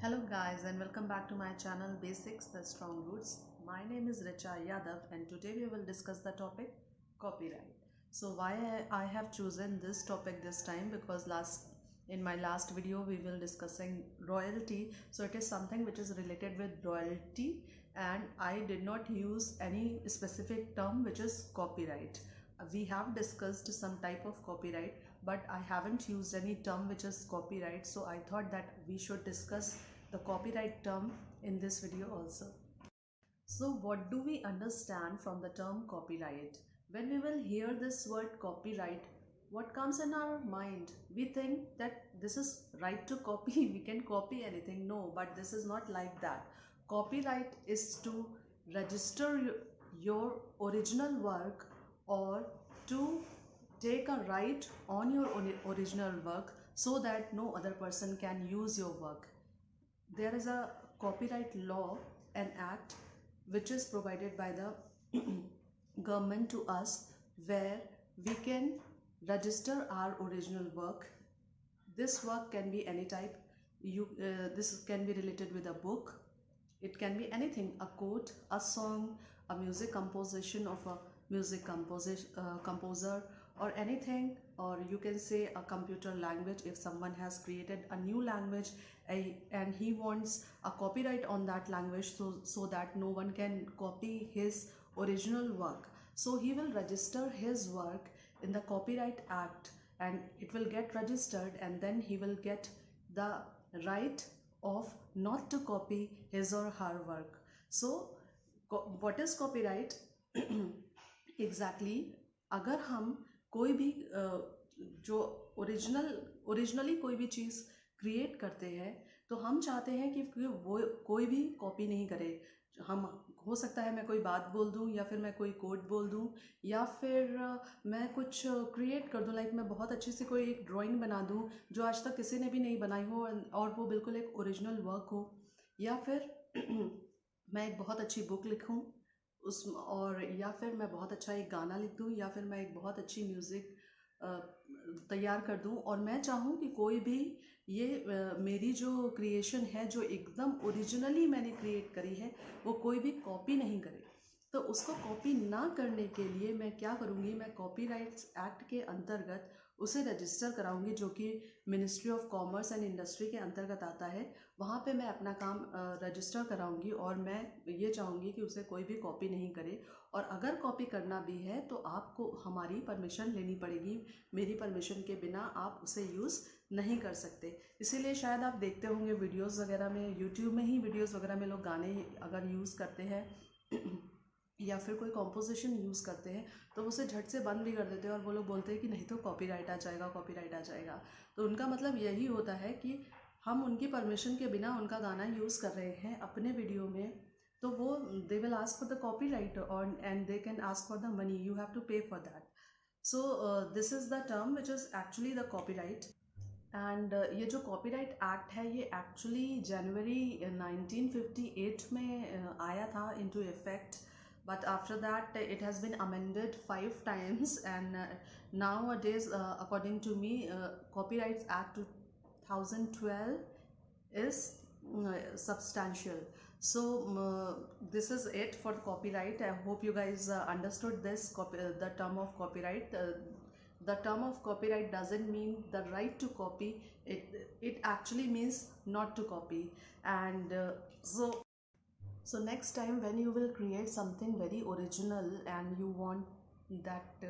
Hello guys and welcome back to my channel Basics the Strong Roots. My name is Richa Yadav and today we will discuss the topic copyright. So why I have chosen this topic this time, because in my last video we will discussing royalty. So it is something which is related with royalty and I did not use any specific term which is copyright. We have discussed some type of copyright, but I haven't used any term which is copyright, so I thought that we should discuss the copyright term in this video also. So what do we understand from the term copyright? When we will hear this word copyright, what comes in our mind? We think that this is right to copy, we can copy anything. No, but this is not like that. Copyright is to register your original work, or to take a right on your original work so that no other person can use your work. There is a copyright law, an act which is provided by the government to us, where we can register our original work. This work can be any type. This can be related with a book, it can be anything, a quote, a song, a music composition of a composer, or anything, or you can say a computer language. If someone has created a new language and he wants a copyright on that language, so that no one can copy his original work, so he will register his work in the Copyright Act and it will get registered, and then he will get the right of not to copy his or her work. So what is copyright? Exactly अगर हम कोई भी जो originally कोई भी चीज़ create करते हैं, तो हम चाहते हैं कि वो कोई भी कॉपी नहीं करे. हम, हो सकता है मैं कोई बात बोल दूं, या फिर मैं कोई कोड बोल दूं, या फिर मैं कुछ क्रिएट कर दूं, लाइक मैं बहुत अच्छी सी कोई एक ड्राइंग बना दूं जो आज तक किसी ने भी नहीं बनाई हो और वो बिल्कुल एक ओरिजिनल वर्क हो, या फिर मैं एक बहुत अच्छी बुक लिखूं और या फिर मैं बहुत अच्छा एक गाना लिख दूं, या फिर मैं एक बहुत अच्छी म्यूज़िक तैयार कर दूं, और मैं चाहूं कि कोई भी ये मेरी जो क्रिएशन है, जो एकदम ओरिजिनली मैंने क्रिएट करी है, वो कोई भी कॉपी नहीं करे. तो उसको कॉपी ना करने के लिए मैं क्या करूँगी, मैं कॉपीराइट्स एक्ट के अंतर्गत उसे रजिस्टर कराऊंगी, जो कि ministry of commerce and industry के अंतर्गत आता है. वहाँ पे मैं अपना काम रजिस्टर कराऊंगी और मैं ये चाहूँगी कि उसे कोई भी कॉपी नहीं करे. और अगर कॉपी करना भी है तो आपको हमारी परमिशन लेनी पड़ेगी. मेरी परमिशन के बिना आप उसे यूज़ नहीं कर सकते. इसीलिए शायद आप देखते होंगे वीडियोस वगैरह में, यूट्यूब में ही वीडियोस वगैरह में लोग गाने अगर यूज़ करते हैं या फिर कोई कॉम्पोजिशन यूज़ करते हैं, तो उसे झट से बंद भी कर देते हैं और वो लोग बोलते हैं कि नहीं तो कॉपीराइट आ जाएगा, कॉपीराइट आ जाएगा. तो उनका मतलब यही होता है कि हम उनकी परमिशन के बिना उनका गाना यूज़ कर रहे हैं अपने वीडियो में, तो वो they will ask for the copyright और and they can ask for the money. You have to pay for that. So this is the term which is actually the copyright. And ये जो copyright act है, ये actually जनवरी 1958 में आया था into effect, but after that it has been amended 5 times, and nowadays according to me, Copyright Act 2012 is substantial. So this is it for copyright. I hope you guys understood this the term of copyright. The term of copyright doesn't mean the right to copy, it actually means not to copy. And so next time when you will create something very original and you want that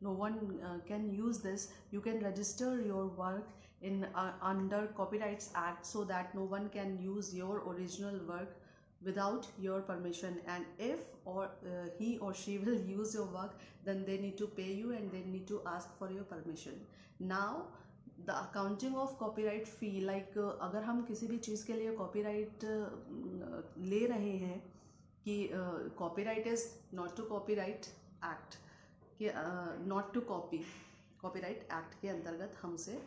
no one can use this, you can register your work in under Copyrights Act, so that no one can use your original work without your permission. And if he or she will use your work, then they need to pay you and they need to ask for your permission. Now the accounting of copyright fee, like अगर हम किसी भी चीज़ के लिए copyright ले रहे हैं, कि copyright is not to copyright act कि not to copy, copyright act के अंतर्गत हमसे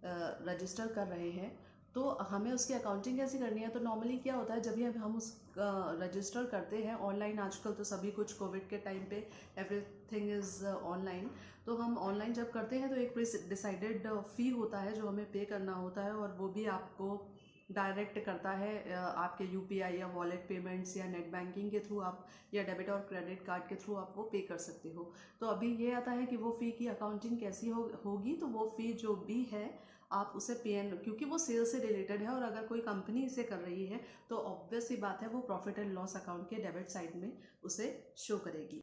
रजिस्टर कर रहे हैं, तो हमें उसकी अकाउंटिंग कैसे करनी है. तो नॉर्मली क्या होता है, जब भी हम उस रजिस्टर करते हैं ऑनलाइन, आजकल तो सभी कुछ कोविड के टाइम पे एवरीथिंग इज़ ऑनलाइन, तो हम ऑनलाइन जब करते हैं तो एक डिसाइडेड फ़ी होता है जो हमें पे करना होता है, और वो भी आपको डायरेक्ट करता है आपके यूपीआई या वॉलेट पेमेंट्स या नेट बैंकिंग के थ्रू आप, या डेबिट और क्रेडिट कार्ड के थ्रू आप वो पे कर सकते हो। तो अभी ये आता है कि वो फ़ी की अकाउंटिंग कैसी होगी, तो वो फ़ी जो भी है आप उसे क्योंकि वो सेल से रिलेटेड है, और अगर कोई कंपनी इसे कर रही है तो ऑब्वियस सी बात है वो प्रॉफिट एंड लॉस अकाउंट के डेबिट साइड में उसे शो करेगी।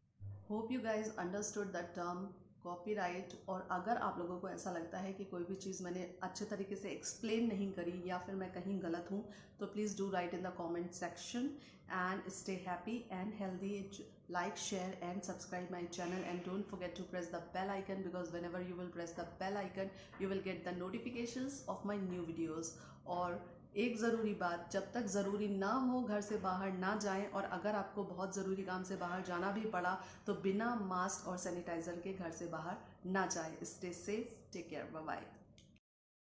Hope you guys understood the term copyright. और अगर आप लोगों को ऐसा लगता है कि कोई भी चीज़ मैंने अच्छे तरीके से एक्सप्लेन नहीं करी या फिर मैं कहीं गलत हूँ, तो please do right in the comment section and stay happy and healthy. Like, share and subscribe my channel, and don't forget to press the bell icon, because whenever you will press the bell icon you will get the notifications of my new videos। और एक ज़रूरी बात, जब तक ज़रूरी ना हो घर से बाहर ना जाएं, और अगर आपको बहुत ज़रूरी काम से बाहर जाना भी पड़ा तो बिना मास्क और सैनिटाइज़र के घर से बाहर ना जाएं। Stay safe, take care, bye bye.